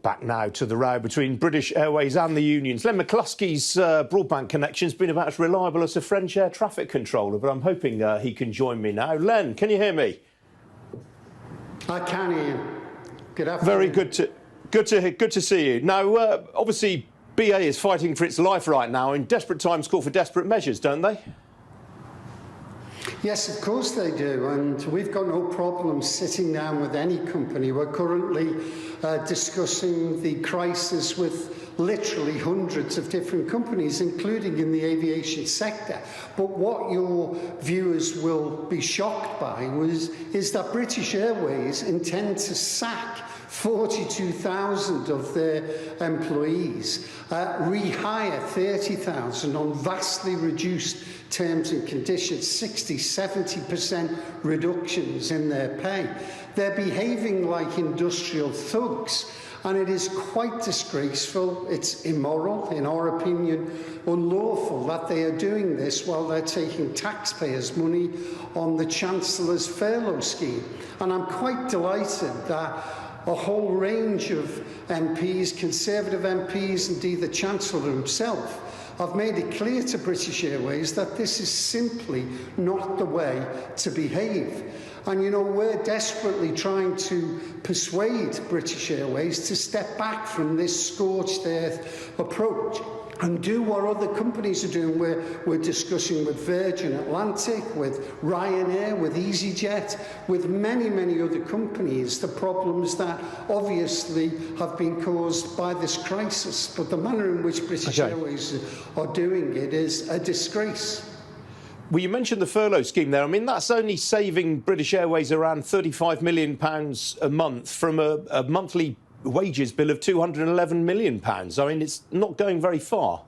Back now to the row between British Airways and the unions. Len McCluskey's broadband connection's been about as reliable as a French air traffic controller, but I'm hoping he can join me now. Len, can you hear me? I can hear you. Good afternoon. Very good to see you. Now, obviously, BA is fighting for its life right now, and desperate times call for desperate measures, don't they? Yes, of course they do, and we've got no problem sitting down with any company. We're currently discussing the crisis with literally hundreds of different companies, including in the aviation sector. But what your viewers will be shocked by is that British Airways intend to sack 42,000 of their employees, rehire 30,000 on vastly reduced terms and conditions, 60–70% reductions in their pay. They're behaving like industrial thugs, and it is quite disgraceful. It's immoral, in our opinion, unlawful that they are doing this while they're taking taxpayers' money on the Chancellor's furlough scheme. And I'm quite delighted that a whole range of MPs, Conservative MPs, indeed the Chancellor himself, have made it clear to British Airways that this is simply not the way to behave. And, you know, we're desperately trying to persuade British Airways to step back from this scorched earth approach and do what other companies are doing. We're discussing with Virgin Atlantic, with Ryanair, with EasyJet, with many, many other companies, the problems that obviously have been caused by this crisis. But the manner in which British Airways are doing it is a disgrace. Well, you mentioned the furlough scheme there. I mean, that's only saving British Airways around £35 million a month from a monthly wages bill of £211 million. I mean, it's not going very far.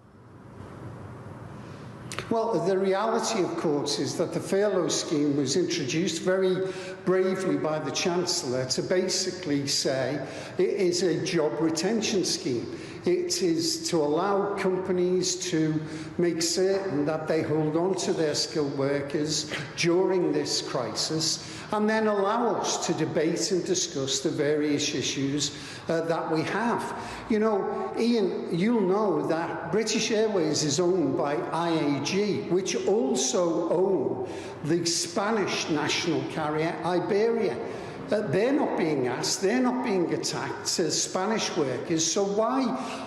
Well, the reality, of course, is that the furlough scheme was introduced very bravely by the Chancellor to basically say it is a job retention scheme. It is to allow companies to make certain that they hold on to their skilled workers during this crisis, and then allow us to debate and discuss the various issues that we have. You know, Ian, you'll know that British Airways is owned by IAG, which also own the Spanish national carrier Iberia. They're not being asked, they're not being attacked as Spanish workers, so why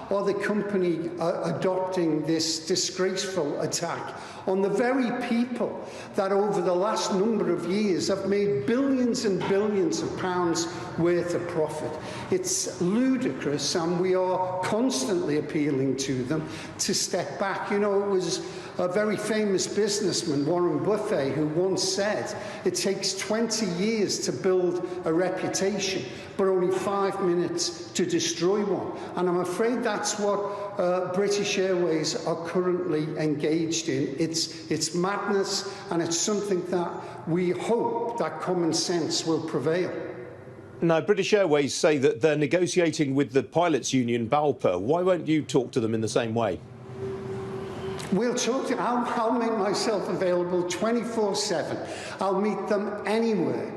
are the company adopting this disgraceful attack on the very people that over the last number of years have made billions and billions of pounds worth of profit? It's ludicrous, and we are constantly appealing to them to step back. You know, it was a very famous businessman, Warren Buffett, who once said it takes 20 years to build a reputation, but only 5 minutes to destroy one. And I'm afraid that's what British Airways are currently engaged in. It's madness, and it's something that we hope that common sense will prevail. Now, British Airways say that they're negotiating with the pilots' union, BALPA. Why won't you talk to them in the same way? We'll talk to. I'll make myself available 24/7. I'll meet them anywhere,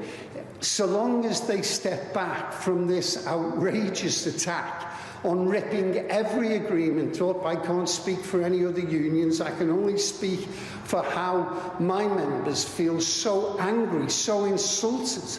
so long as they step back from this outrageous attack on ripping every agreement up. I can't speak for any other unions. I can only speak for how my members feel so angry, so insulted.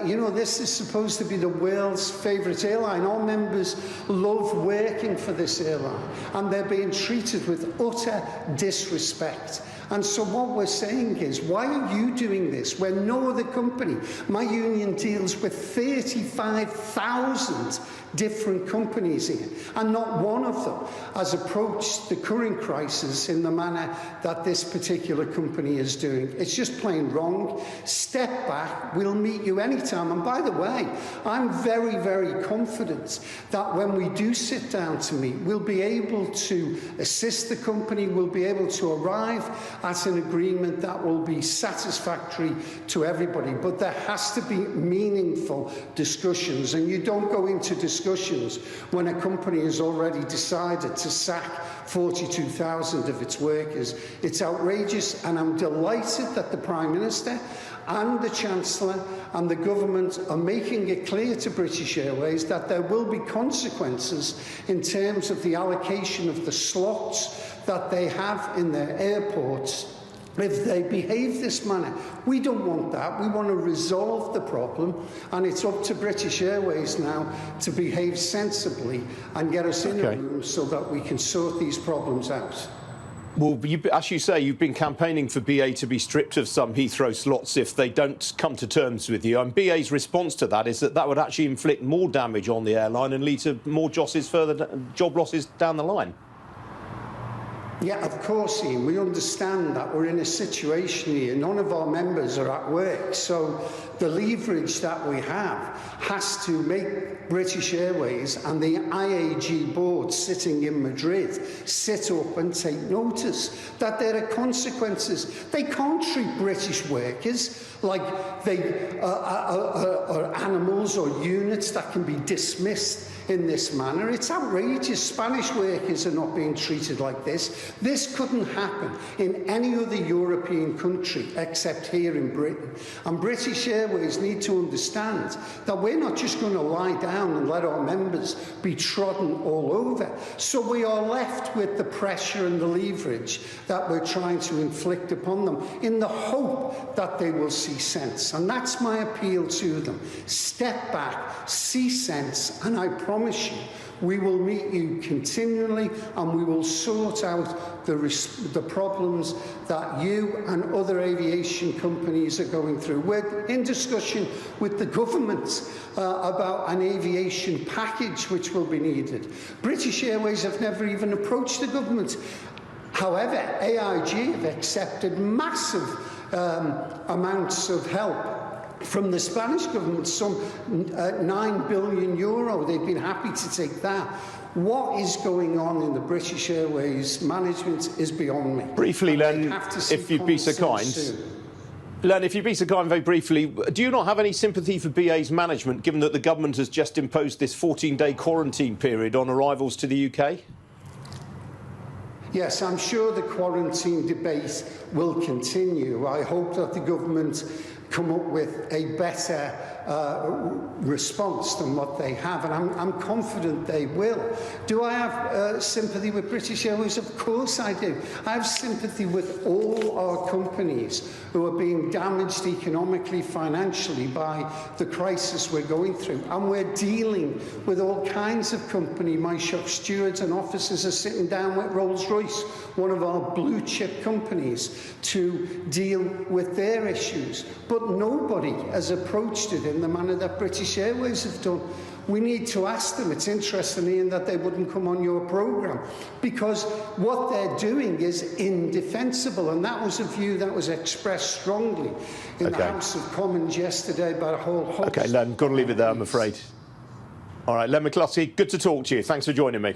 You know, this is supposed to be the world's favourite airline. Our members love working for this airline, and they're being treated with utter disrespect. And so what we're saying is, why are you doing this when no other company? My union deals with 35,000 different companies here, and not one of them has approached the current crisis in the manner that this particular company is doing. It's just plain wrong. Step back. We'll meet you anytime. And by the way, I'm very, very confident that when we do sit down to meet, we'll be able to assist the company, we'll be able to arrive at an agreement that will be satisfactory to everybody. But there has to be meaningful discussions, and you don't go into discussions when a company has already decided to sack 42,000 of its workers. It's outrageous, and I'm delighted that the Prime Minister and the Chancellor and the government are making it clear to British Airways that there will be consequences in terms of the allocation of the slots that they have in their airports if they behave this manner. We don't want that. We want to resolve the problem, and it's up to British Airways now to behave sensibly and get us in a room so that we can sort these problems out. Well, as you say, you've been campaigning for BA to be stripped of some Heathrow slots if they don't come to terms with you. And BA's response to that is that that would actually inflict more damage on the airline and lead to more job losses down the line. Yeah, of course, Ian. We understand that we're in a situation here. None of our members are at work. So the leverage that we have has to make British Airways and the IAG board sitting in Madrid sit up and take notice that there are consequences. They can't treat British workers like they are animals or units that can be dismissed in this manner. It's outrageous. Spanish workers are not being treated like this. This couldn't happen in any other European country except here in Britain. And British Airways need to understand that we're not just going to lie down and let our members be trodden all over. So we are left with the pressure and the leverage that we're trying to inflict upon them in the hope that they will see sense. And that's my appeal to them. Step back, see sense, and I promise you, we will meet you continually and we will sort out the problems that you and other aviation companies are going through. We're in discussion with the government about an aviation package which will be needed. British Airways have never even approached the government. However, AIG have accepted massive amounts of help from the Spanish government, some €9 billion. They've been happy to take that. What is going on in the British Airways management is beyond me. Briefly, Len, if you'd be so kind. Len, if you'd be so kind, very briefly, do you not have any sympathy for BA's management, given that the government has just imposed this 14-day quarantine period on arrivals to the UK? Yes, I'm sure the quarantine debate will continue. I hope that the government come up with a better response than what they have, and I'm confident they will. Do I have sympathy with British Airways? Of course I do. I have sympathy with all our companies who are being damaged economically, financially by the crisis we're going through, and we're dealing with all kinds of company. My shop stewards and officers are sitting down with Rolls-Royce, one of our blue-chip companies, to deal with their issues. But nobody has approached it in the manner that British Airways have done. We need to ask them. It's interesting, Ian, that they wouldn't come on your programme, because what they're doing is indefensible, and that was a view that was expressed strongly in the House of Commons yesterday by a whole host. OK, Len, got to leave it there, I'm afraid. All right, Len McCluskey, good to talk to you. Thanks for joining me.